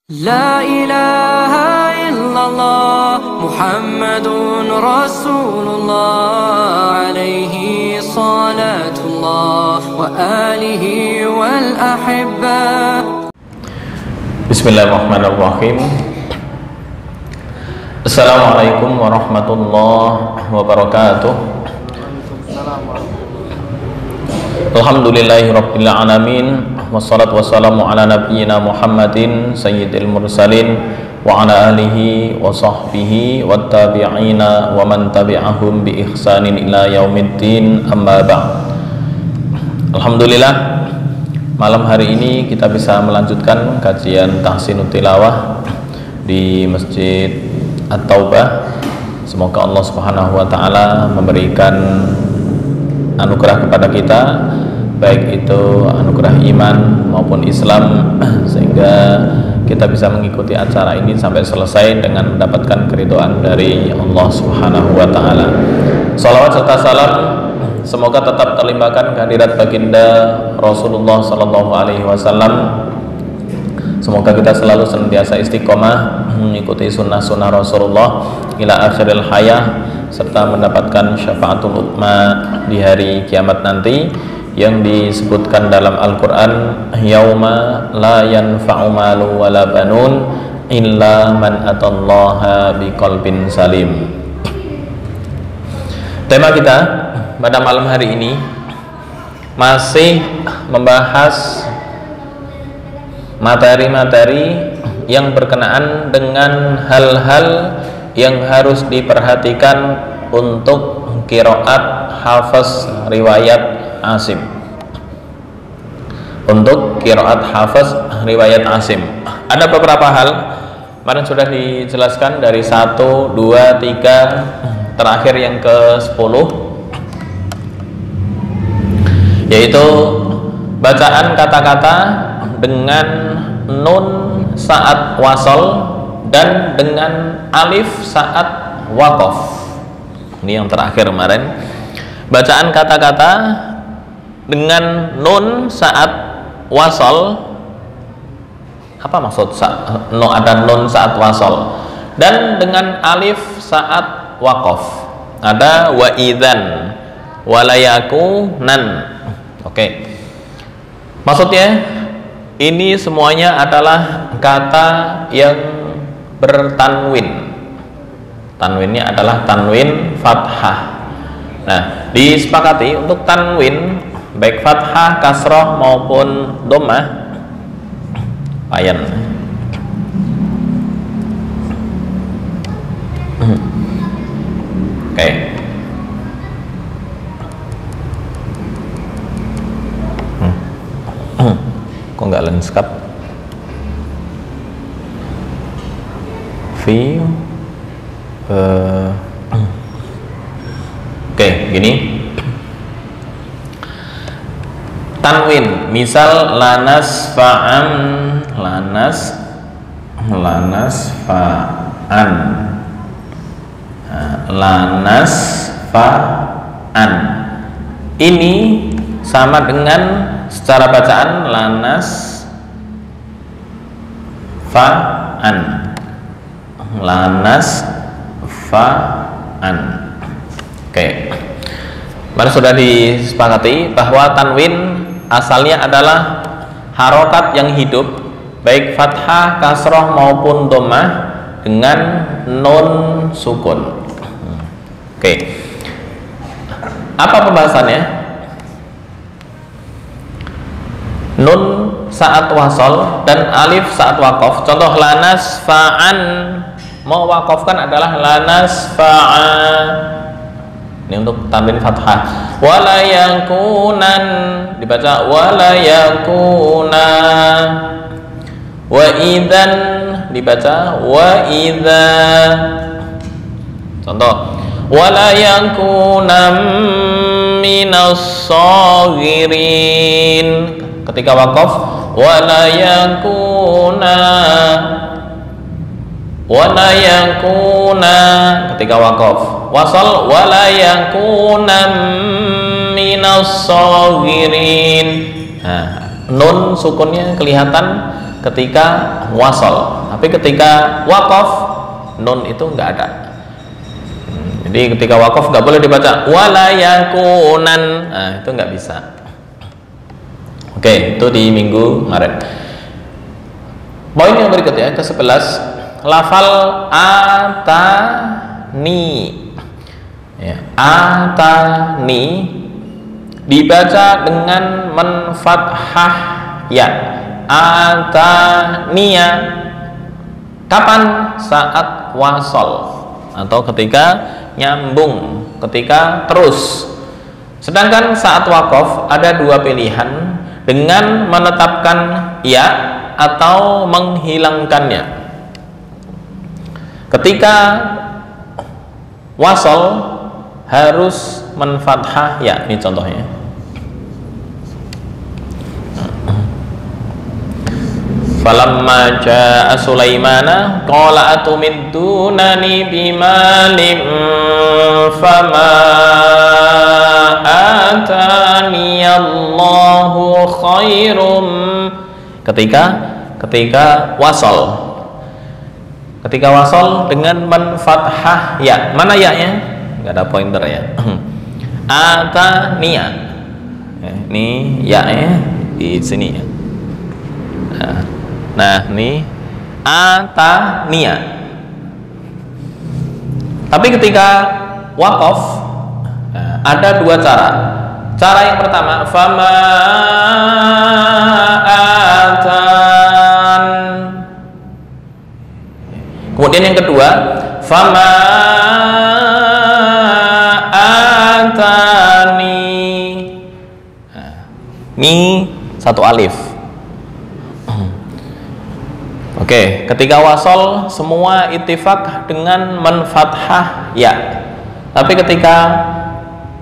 لا إله إلا الله محمد رسول الله عليه صلاة الله وآله والأحبة. Bismillahirrahmanirrahim. Assalamualaikum warahmatullahi wabarakatuh. Alhamdulillahirabbil alamin. Wassalatu wassalamu ala nabiyyina Muhammadin sayyidil mursalin wa ala alihi wa sahbihi wattabi'ina wa man tabi'ahum bi ihsanin ila yaumiddin, amma ba'd. Alhamdulillah, malam hari ini kita bisa melanjutkan kajian Tahsinut Tilawah di Masjid At-Taubah. Semoga Allah Subhanahu wa taala memberikan anugerah kepada kita, baik itu anugerah iman maupun Islam, sehingga kita bisa mengikuti acara ini sampai selesai dengan mendapatkan keridhaan dari Allah Subhanahu wa taala. Shalawat serta salam semoga tetap terlimpahkan kehadirat baginda Rasulullah sallallahu alaihi wasallam. Semoga kita selalu senantiasa istiqomah mengikuti sunnah-sunnah Rasulullah ila akhiril hayah, serta mendapatkan syafaatul ummah di hari kiamat nanti, yang disebutkan dalam Al-Quran, yauma la yanfa'u malu wala banun illa man atallaha biqalbin salim. Tema kita pada malam hari ini masih membahas materi-materi yang berkenaan dengan hal-hal yang harus diperhatikan untuk qiraat hafaz riwayat Asim. Untuk qiraat hafaz riwayat Asim ada beberapa hal, kemarin sudah dijelaskan dari 1, 2, 3, terakhir yang ke-10, yaitu bacaan kata-kata dengan nun saat wasol dan dengan alif saat waqaf. Ini yang terakhir kemarin, bacaan kata-kata dengan nun saat wasol. Apa maksud ada nun saat wasol? Dan dengan alif saat waqaf. Ada wa idzan walayakunan. Oke. Maksudnya ini semuanya adalah kata yang bertanwin. Tanwinnya adalah tanwin fathah. Nah, disepakati untuk tanwin baik fathah, kasroh maupun dhammah ayan. Oke. Kok nggak lanskap? Oke, gini. Tanwin, misal lanas fa'an, lanas fa'an. Ini sama dengan secara bacaan lanas fa'an, lanas fa'an. Oke. Mari sudah disepakati bahwa tanwin asalnya adalah harokat yang hidup, baik fathah, kasroh maupun dhammah dengan nun sukun. Oke. Apa pembahasannya? Nun saat wasol dan alif saat waqaf. Contoh lanas fa'an, mau waqafkan adalah lanas fa'an. Ini untuk tanwin fathah. Wala yakunan dibaca wala yakuna. Wa idzan dibaca wa idza. Contoh wala yakunam minas saghirin. Ketika waqaf wala yakuna, ketika waqaf. Wasal wala yakunam minas saghirin. Nah, nun sukunnya kelihatan ketika wasol, tapi ketika waqaf nun itu nggak ada. Jadi ketika waqaf nggak boleh dibaca wala yakunan, nah itu nggak bisa. Oke, itu di minggu kemarin. Poin yang berikutnya ke-11, lafal atani. Ya, atani dibaca dengan menfathah ya. Ataniya. Kapan? Saat wasol atau ketika nyambung, ketika terus. Sedangkan saat waqaf ada dua pilihan, dengan menetapkan ya atau menghilangkannya. Ketika wasol harus menfathah ya, ini contohnya. Falamma jaa Sulaimana qala atumiddunani bimalin fama ataniyallahu khairum. Ketika wasol, ketika wasol dengan menfathah ya. Mana ya-nya? Nggak ada pointer ya. Ataniya. Ini ya-nya di sini ya. Nah, ini ataniya. Tapi ketika waqaf ada dua cara. Cara yang pertama, fama atan. Kemudian yang kedua, fama atani. Ini satu alif. Oke, ketika wasol semua ittifaq dengan menfathah ya. Tapi ketika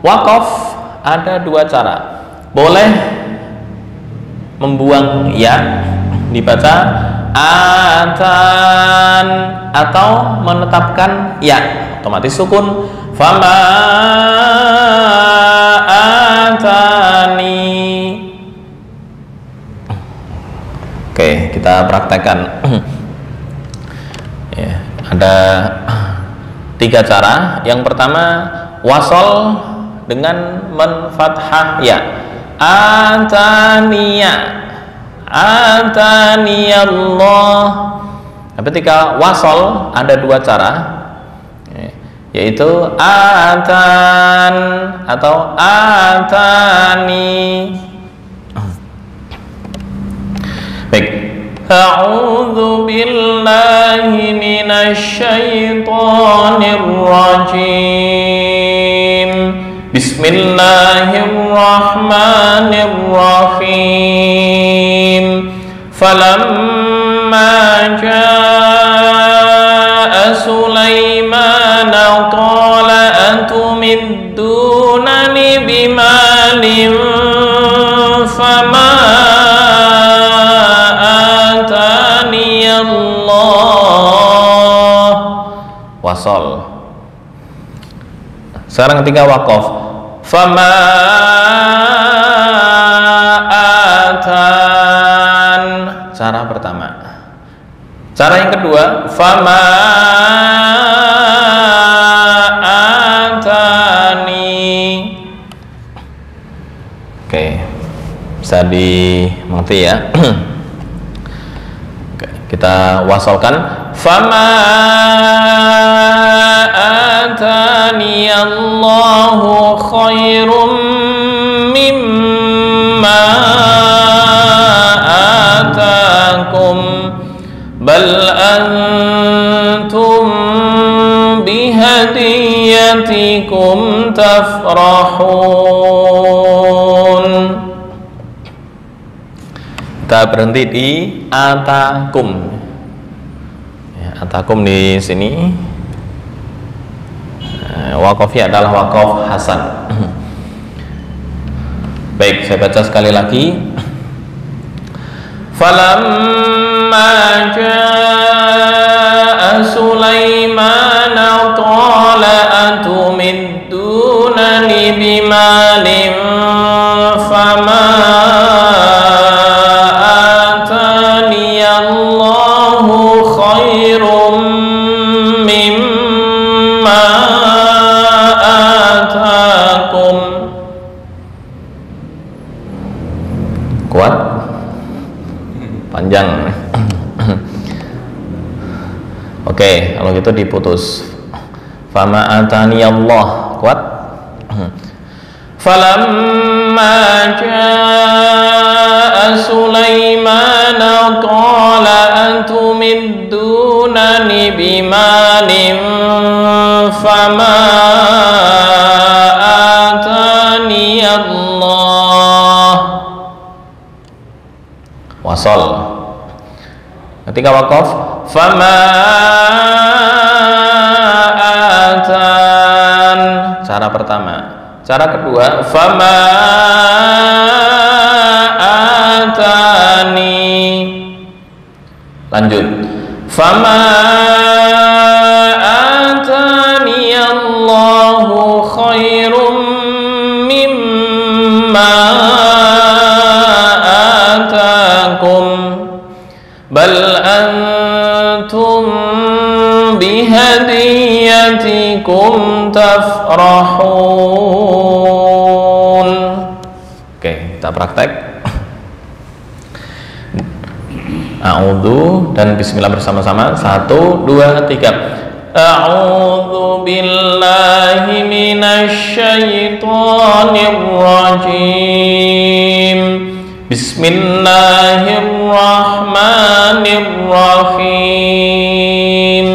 waqaf ada dua cara. Boleh membuang ya, dibaca atan, atau menetapkan ya, otomatis sukun. Fama atani. Oke, kita praktekkan. Ya, ada tiga cara. Yang pertama, wasol dengan menfathah ya. Ataniya, ataniyallah. Tapi ketika wasol ada dua cara, yaitu atan atau atani. Baik. A'udzu billahi minasy syaithanir rajim. Bismillahirrahmanirrahim. Falamma jaa Sulaiman qala atumiddunani bimalin fama wasol. Sekarang ketika waqaf, fama atan. Cara pertama. Cara yang kedua, fama atani. Oke, bisa dimengerti ya. Oke, kita wasolkan. Fama ataniyallahu khairum mimma atakum bal antum bihadiyatikum tafrahun. Kita berhenti di atakum. Atakum di sini waqafnya adalah waqaf hasan. Baik, saya baca sekali lagi. Falamma jaa Sulaiman qala atumiddunani bimalin fama ataniya Oke, kalau gitu diputus. Fama atani Allah, kuat. Falamma jaa Sulaiman qala antumiddunani bimalin fama atani Allah. Wasol. Ketika wakaf, fama atan. Cara pertama. Cara kedua, fama atani. Lanjut. Fama atani Allahu khairum mimma atakum bal antum bihadiyatikum tafrahun. Oke, kita praktek. A'udzu dan bismillah bersama-sama. 1, 2, 3. A'udzu billahi minasyaitonir rajim. Bismillahirrahmanirrahim.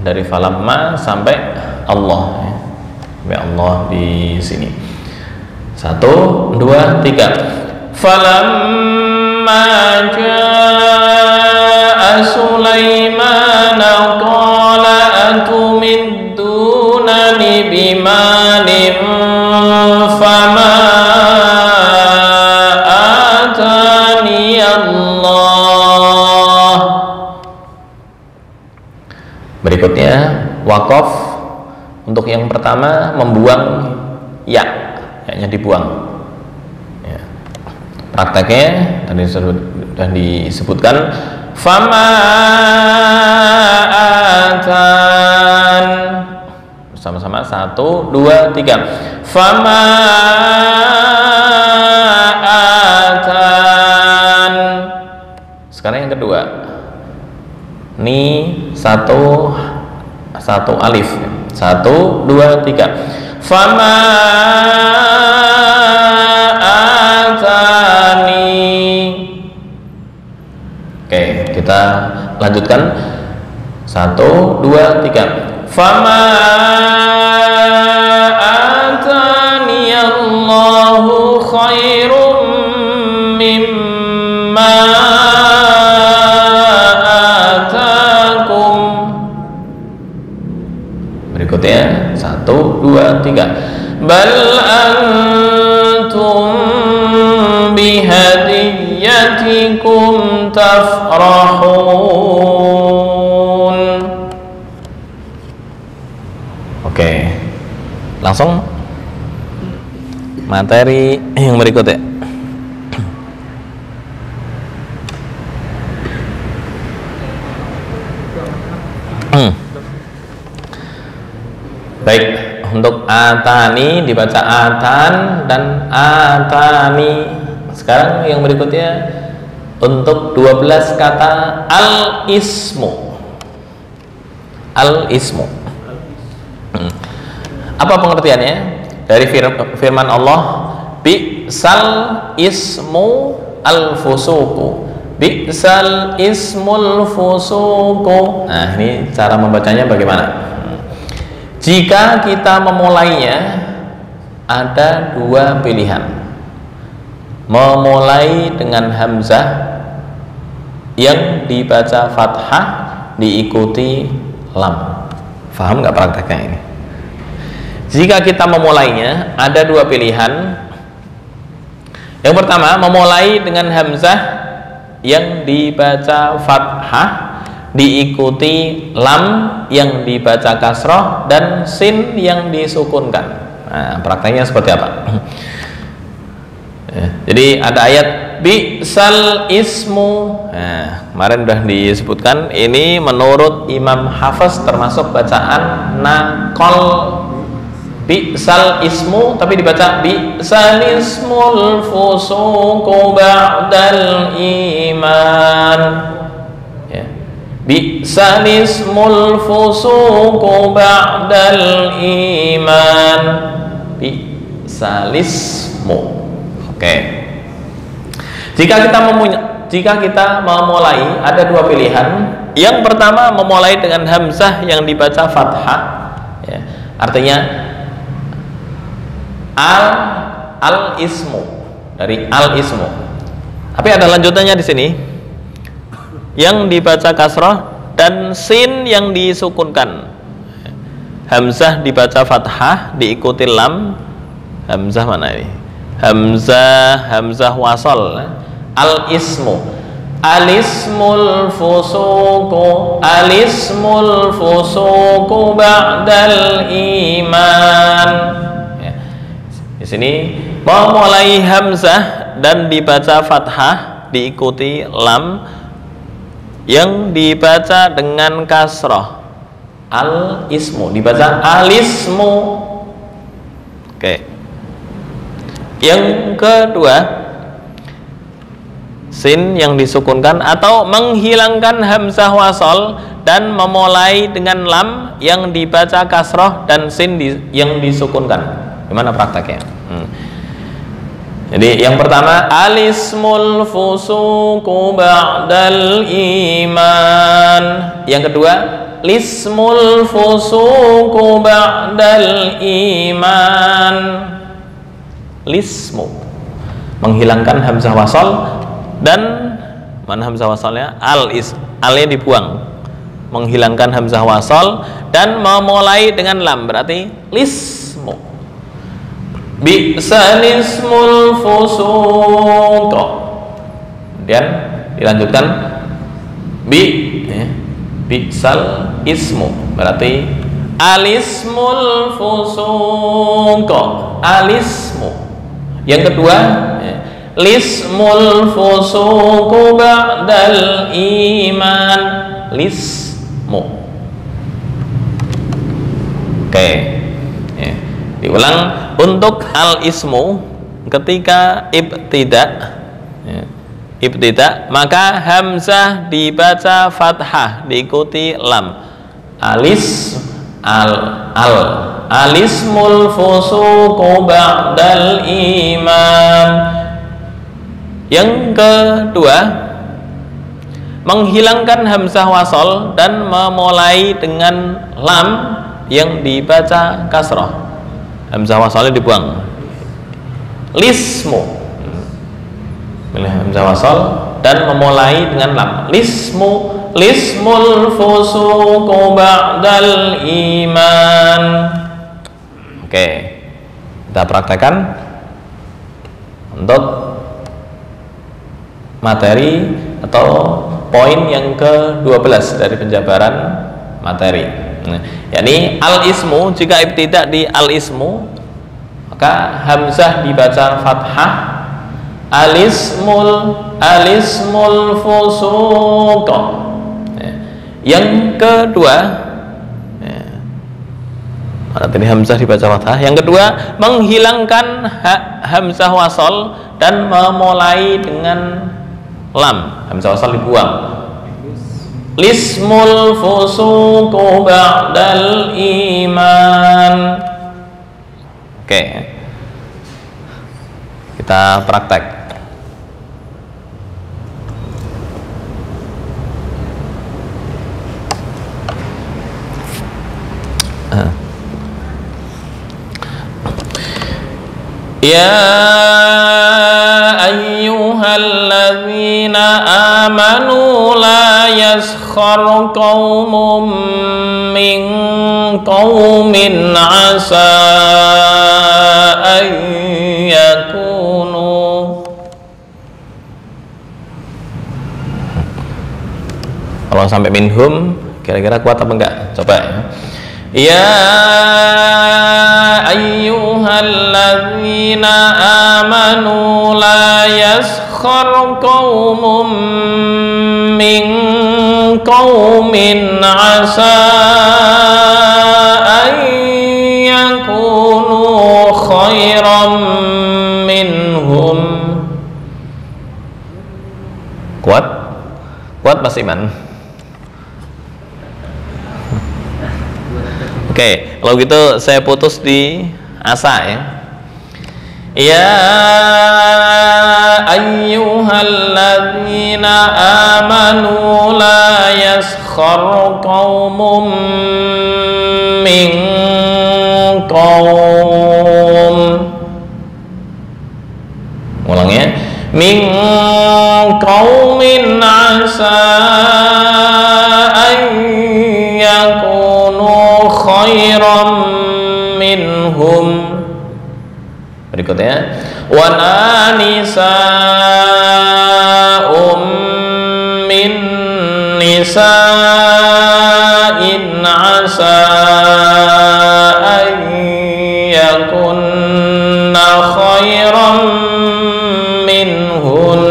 Dari falamma sampai Allah, sampai Allah di sini. 1, 2, 3. Falamma jaa Sulaiman qala atumiddunani bimalin fama atani Allah. Berikutnya wakaf. Untuk yang pertama membuang ya-nya dibuang. Ya. Prakteknya tadi sudah disebutkan. Fama atan. Bersama-sama 1, 2, 3. Fama atan. Sekarang yang kedua. Ini satu alif. 1, 2, 3. Fama atani. Oke, kita lanjutkan. 1, 2, 3. Fama atani Allahu khairum mimma atakum. Berikutnya 1, 2, 3. Bal antum bihadiyatikum tafrahun. Oke, langsung materi yang berikutnya. Baik, untuk atani dibaca atan dan atani. Sekarang yang berikutnya untuk 12 kata al-ismu. Al-ismu. Apa pengertiannya? Dari firman Allah, bi'sal ismu al-fusuku. Bi'sal ismul fusuku. Nah, ini cara membacanya bagaimana? Jika kita memulainya, ada 2 pilihan. Memulai dengan hamzah yang dibaca fathah diikuti lam. Faham nggak prakteknya ini? Jika kita memulainya, ada 2 pilihan. Yang pertama, memulai dengan hamzah yang dibaca fathah diikuti lam yang dibaca kasroh dan sin yang disukunkan. Nah, prakteknya seperti apa? Jadi ada ayat bi'sal ismu. Nah, kemarin sudah disebutkan. Ini menurut Imam Hafiz termasuk bacaan naqal. Bi'sal ismu, tapi dibaca bi'sal ismul fusuqu ba'dal iman. Bi'sal ismul fusuqu ba'dal iman. Bi'sal ismu. Oke. Jika kita memulai, ada dua pilihan. Yang pertama, memulai dengan hamzah yang dibaca fathah, ya. Artinya al ismu, dari al ismu. Tapi ada lanjutannya di sini, yang dibaca kasrah dan sin yang disukunkan. Hamzah dibaca fathah diikuti lam. Hamzah mana ini? Hamzah wasol. Al ismu. Alismul fusuqu ba'dal iman. Ya. Di sini memulai hamzah dan dibaca fathah diikuti lam yang dibaca dengan kasrah. Al ismu dibaca alismu. Oke. Yang kedua, sin yang disukunkan atau menghilangkan hamzah wasol dan memulai dengan lam yang dibaca kasroh dan sin yang disukunkan. Gimana prakteknya? Jadi yang pertama, alismul fusuqu ba'dal iman. Yang kedua, lismul fusuqu ba'dal iman. Lismu, menghilangkan hamzah wasol. Dan mana hamzah wasalnya? Alnya dibuang, menghilangkan hamzah wasal dan memulai dengan lam, berarti lismu. Bi'sal ismul fusuq. Kemudian dilanjutkan bi'sal ismu, berarti alismul fusuq, alismu. Yang kedua, lismul fusuqu ba'dal iman. Lismu. Oke. Ya. Diulang untuk al ismu ketika ibtida. Ya. Ibtida, maka hamzah dibaca fathah diikuti lam. Alismul fusuqu ba'dal iman. Yang kedua, menghilangkan hamzah wasol dan memulai dengan lam yang dibaca kasrah. Hamzah wasolnya dibuang. Lismu. Hamzah wasol dan memulai dengan lam. Lismul fusuqu ba'dal iman. Oke. Kita praktekkan untuk materi atau poin yang ke-12 dari penjabaran materi. Yakni al ismu, jika ibtida di al ismu maka hamzah dibaca fathah. Alismul fusuq. Yang kedua, mana tadi hamzah dibaca fathah. Yang kedua, menghilangkan hamzah wasol dan memulai dengan lam, hamzah wasal dibuang. Lismul fusuqu ba'dal iman. Oke. Kita praktek. Ya ayyuhalladzina amanu la yaskhar qaumun min qaumin asa an yakunu. Kalau sampai minhum kira-kira kuat apa enggak? Coba ya. Ya ayyuhalladzina amanu la yaskhar qaumun min qaumin asa an yakunu khairan minhum. Kuat? Kuat Mas Iman? Oke, kalau gitu saya putus di asa ya. Ya ayyuhalladzina amanu la yaskhar qaumun min qaum. Ulang ya. Min qaumin asa an yakunu khairan minhum. Berikutnya, wa nisa'um min nisa'in asa an yakunna khairan minhun.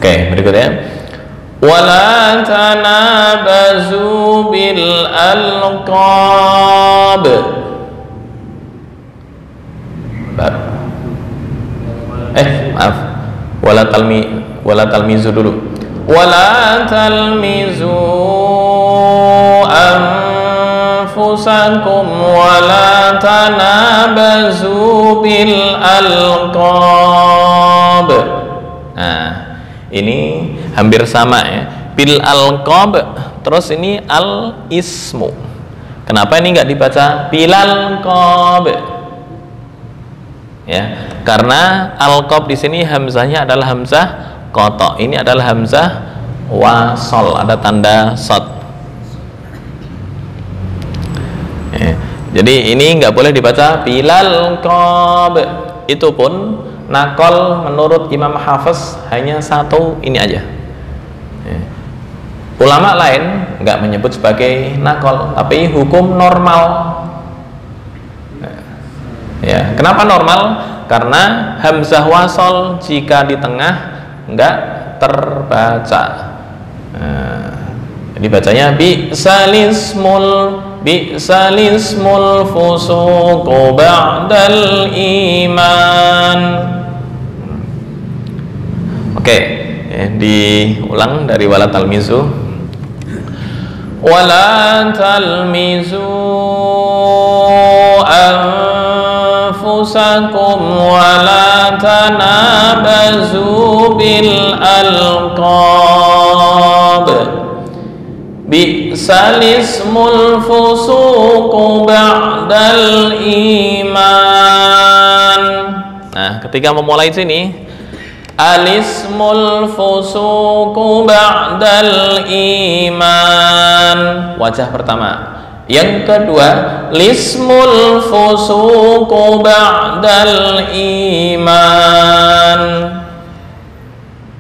Oke, berikutnya, wala tanabazu bil alqab. Maaf. Wala talmizu dulu. Wala talmizu anfusakum wala tanabazu bil alqab. Nah, ini hampir sama ya, bil alqab, terus ini al ismu. Kenapa ini nggak dibaca bil alqab ya? Karena alqab di sini hamzahnya adalah hamzah qata, ini adalah hamzah wasol, ada tanda shad ya. Jadi ini nggak boleh dibaca bil alqab. Itu pun nakol menurut Imam Hafiz hanya satu ini aja. Ulama lain nggak menyebut sebagai nakol, tapi hukum normal. Ya, kenapa normal? Karena hamzah wasol jika di tengah nggak terbaca. Jadi bacanya bi'salismul fusuqu ba'dal iman. Oke, diulang dari wala talmizu. Wala talmizu anfusakum wala tanabazu bil alqab. Bi'salismul fusuqu ba'dal iman. Nah, ketika memulai sini, alismul fusuqu ba'dal iman, wajah pertama. Yang kedua, lismul fusuqu ba'dal iman.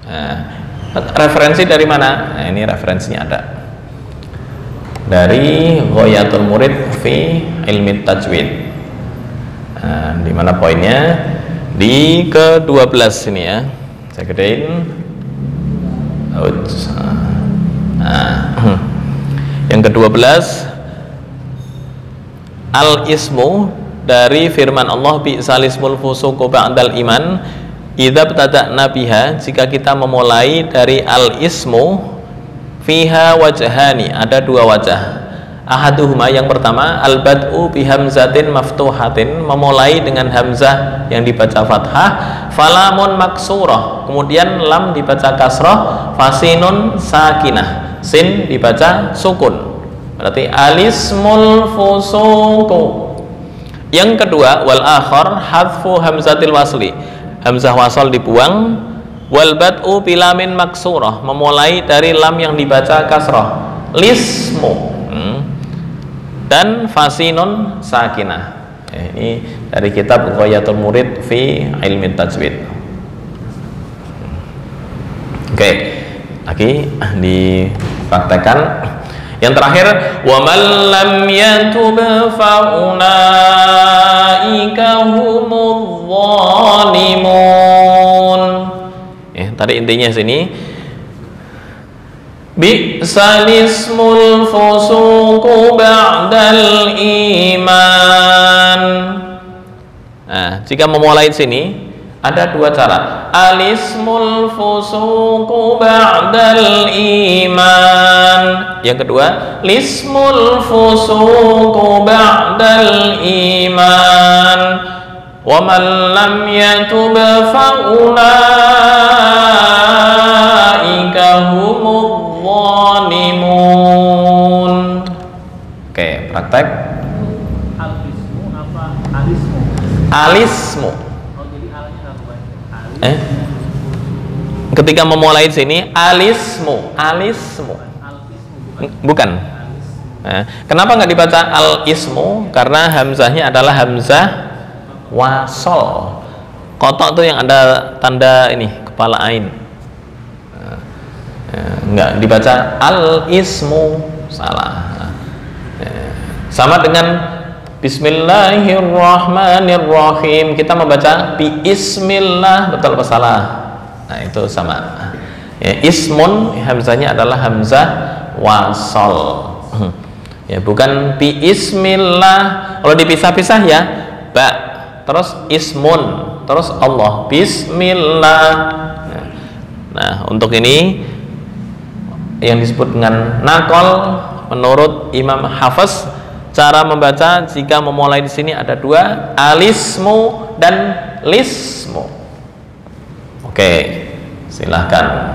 Nah, referensi dari mana? Nah, ini referensinya ada dari Ghayatul Murid fi Ilmi Tajwid. Nah, di mana poinnya? Di ke-12 ini ya. Saya gedein. Nah, yang ke-12, al-ismu dari firman Allah bi'salismul fusuqu ba'dal iman. Idza btada'na biha, jika kita memulai dari al-ismu, fiha wajhani, ada dua wajah. Ahaduhuma, yang pertama, al-bad'u bihamzatin maftuhatin, memulai dengan hamzah yang dibaca fathah, falamun maksurah, kemudian lam dibaca kasrah, fasinun sakinah, sin dibaca sukun, berarti alismul fusuqu. Yang kedua, wal akhar hadfu hamzatil wasli, hamzah wasal dibuang, wal bad'u bilamin maksurah, memulai dari lam yang dibaca kasrah, lismu, dan fasinun sakinah. Ini dari kitab Ghayatul Murid fi Ilmi Tajwid. Oke, lagi dipraktekkan. Yang terakhir, wa man lam yatub fa ulaika humudz zalimun. Tadi intinya sini, bi'salismul fusuqu ba'dal iman. Nah, jika memulai sini, Ada dua cara. Alismul fusuqu ba'dal iman. Yang kedua, lismul fusuqu ba'dal iman. Wa man lam yatub fa ulaika humudz zalimun. Oke, praktek. Alismu apa? Alismu. Alismu. Oh, jadi alnya nggak kebaca. Ketika memulai di sini alismu, alismu. Bukan. Nah, kenapa nggak dibaca al-ismu? Karena hamzahnya adalah hamzah wasol. Kotok tuh yang ada tanda ini kepala ain. Nggak dibaca al-ismu, salah. Sama dengan Bismillahirrahmanirrahim, kita membaca bismillah, betul apa salah? Nah, itu sama. Ya, ismun hamzahnya adalah hamzah wasol. Ya, bukan bismillah. Kalau dipisah-pisah ya, ba, terus ismun, terus Allah, bismillah. Nah, untuk ini yang disebut dengan nakol menurut Imam Hafiz, cara membaca jika memulai di sini ada dua, alismu dan lismu. Oke, silahkan.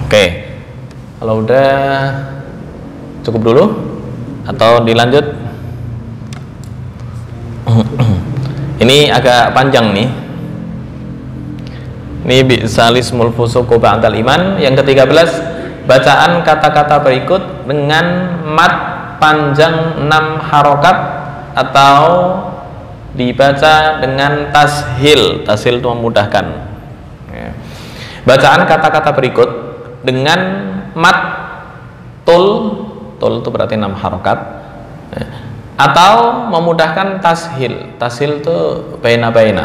Oke, kalau udah cukup dulu atau dilanjut? Ini agak panjang nih. Ini bi'salismul fusuqu ba'dal iman. Yang ke-13, bacaan kata-kata berikut dengan mat panjang 6 harokat atau dibaca dengan tashil. Tashil itu memudahkan. Bacaan kata-kata berikut dengan mat tul itu berarti 6 harokat, atau memudahkan tashil. Tashil itu baina-baina.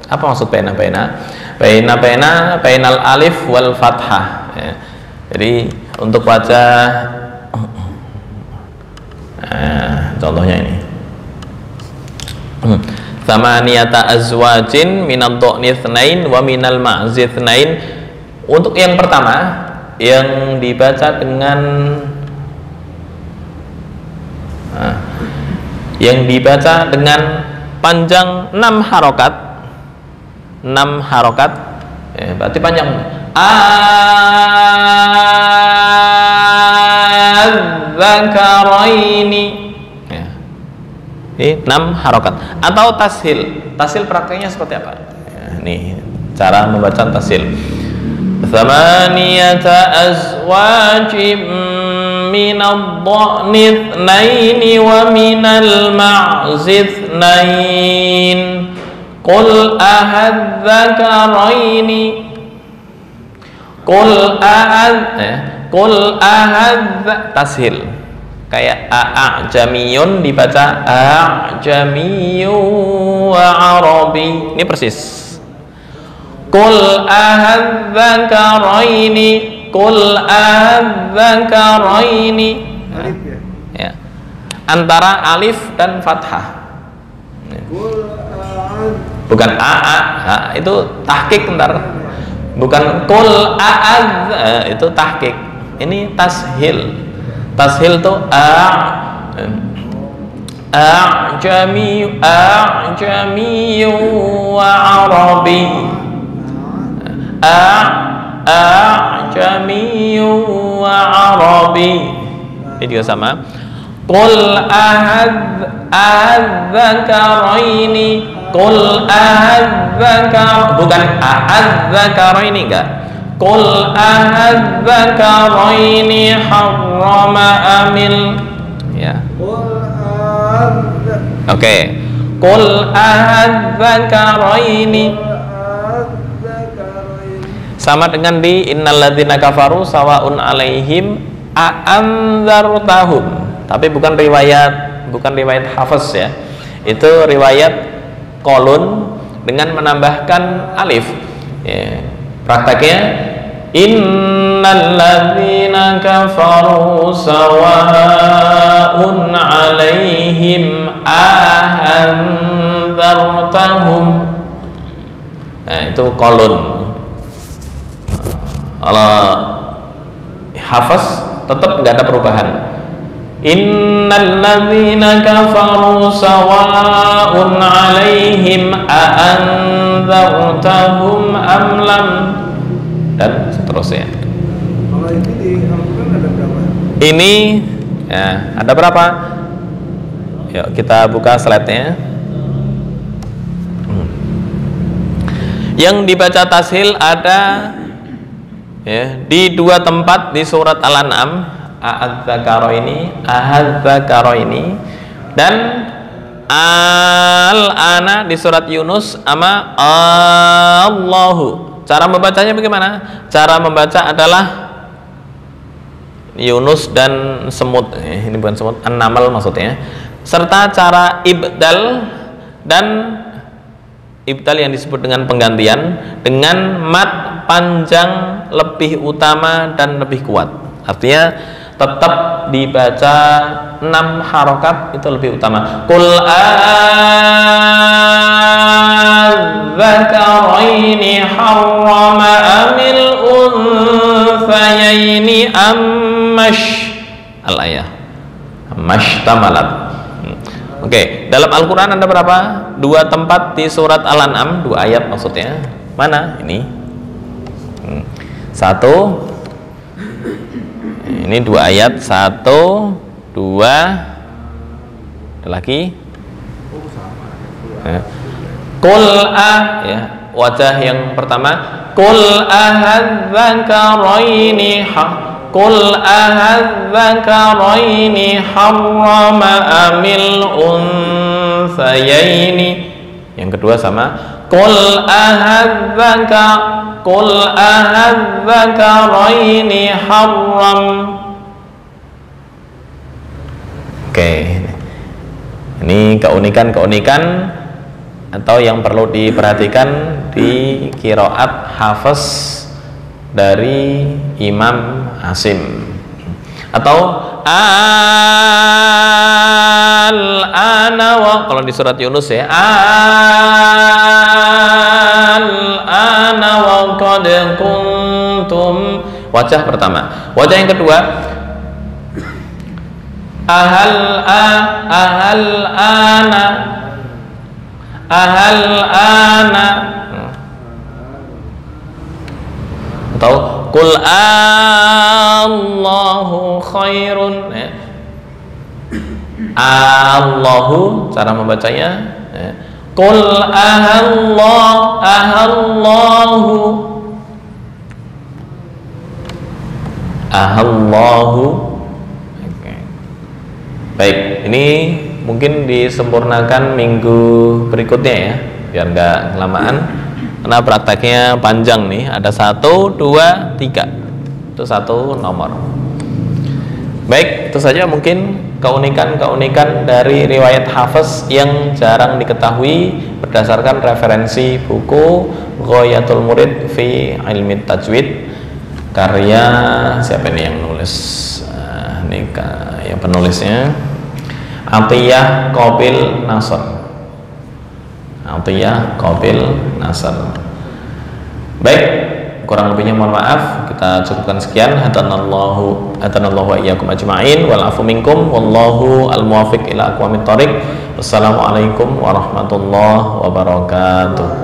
Apa maksud baina-baina? Baina-baina bainal alif wal fathah. Jadi untuk baca contohnya ini, tsamaniyata azwajin minad dhu'ni tsnain wa minal ma'zi tsnain. Untuk yang pertama yang dibaca dengan panjang 6 harokat, 6 harokat, berarti panjang. Az-zakaraini, ini 6 harokat. Atau tashil. Tashil prakteknya seperti apa? Nih cara membaca tashil. Tsamaniyata azwajim minad dhu'ni tsnaini wa minal ma'zi tsnain. Qul ahadz-dzakaraini, qul tashil. Kayak a'jamiyun dibaca a'jamiyyu wa arabi. Ini persis. Qul ahadz-dzakaraini, qul ahadz-dzakaraini. Ya. Antara alif dan fathah. Bukan itu tahqiq ntar. Bukan qul itu tahqiq. Ini tashil. Tashil itu a'jami wa arabi. A'jami wa arabi. Ini juga sama. Qul ahadz-dzakaraini, qul ahadz-dzakar, bukan ahadz-dzakaraini, enggak. Qul ahadz-dzakaraini harrama amil, ya. Oke. Qul ahadz-dzakaraini sama dengan di innalladzina kafaru sawaun alaihim a'anzartahum, tapi bukan riwayat Hafiz ya. Itu riwayat Qalun dengan menambahkan alif. Ya. Prakteknya Innal ladzina kafaru sawa'un 'alaihim ahandhartahum. Nah, itu kolun. Kalau hafaz tetap nggak ada perubahan. Innal ladzina kafaru sawa'un 'alaihim ahandhartahum am lam, dan seterusnya. Kalau ini di Al-Quran ada berapa? Ini ya, ada berapa? Yuk kita buka slide-nya. Yang dibaca tashil ada ya, di dua tempat di surat Al-An'am, ahadzakaro ini, dan al-ana di surat Yunus sama Allahu. Cara membacanya bagaimana? Cara membaca adalah Yunus dan semut, ini bukan semut, an-namal maksudnya, serta cara ibdal, dan ibdal yang disebut dengan penggantian dengan mat panjang lebih utama dan lebih kuat. Artinya tetap dibaca 6 harokat, itu lebih utama. Qul adzakaraini harrama amil unthayaini ammash al-ayah mashtamalat. Oke, dalam Al-Quran ada berapa? 2 tempat di surat Al-An'am, 2 ayat maksudnya. Mana? Ini 1. Ini 2 ayat, 1, 2, ada lagi. Qul ya, wajah yang pertama. Qul ahadzakaraini Qul ahadzakaraini harrama amil unthayaini. Yang kedua sama. Qul ahadzakaraini harram. Oke, ini keunikan atau yang perlu diperhatikan di qiraat hafaz dari Imam Asim. Atau al-ana wa, kalau di surat Yunus ya, al-ana wa qad kuntum, wajah pertama. Wajah yang kedua, ahal ana, atau qul Allahu khairun ya. Allahu cara membacanya ya. Qul ahallahu. Oke. Baik, ini mungkin disempurnakan minggu berikutnya ya, biar nggak kelamaan, karena prakteknya panjang nih. Ada 1, 2, 3, itu 1 nomor. Baik, itu saja mungkin keunikan-keunikan dari riwayat hafaz yang jarang diketahui berdasarkan referensi buku Ghayatul Murid fi Ilmi Tajwid, karya siapa ini yang nulis? Ini yang penulisnya Atiyah Qabil Nasr. Atiyah Qabil Nasr. Baik, kurang lebihnya mohon maaf, kita cukupkan sekian. Hadanallahu wa iyyakum ajma'in wal afu minkum wallahu al muwaffiq ila aqwamit thoriq. Wassalamualaikum warahmatullahi wabarakatuh.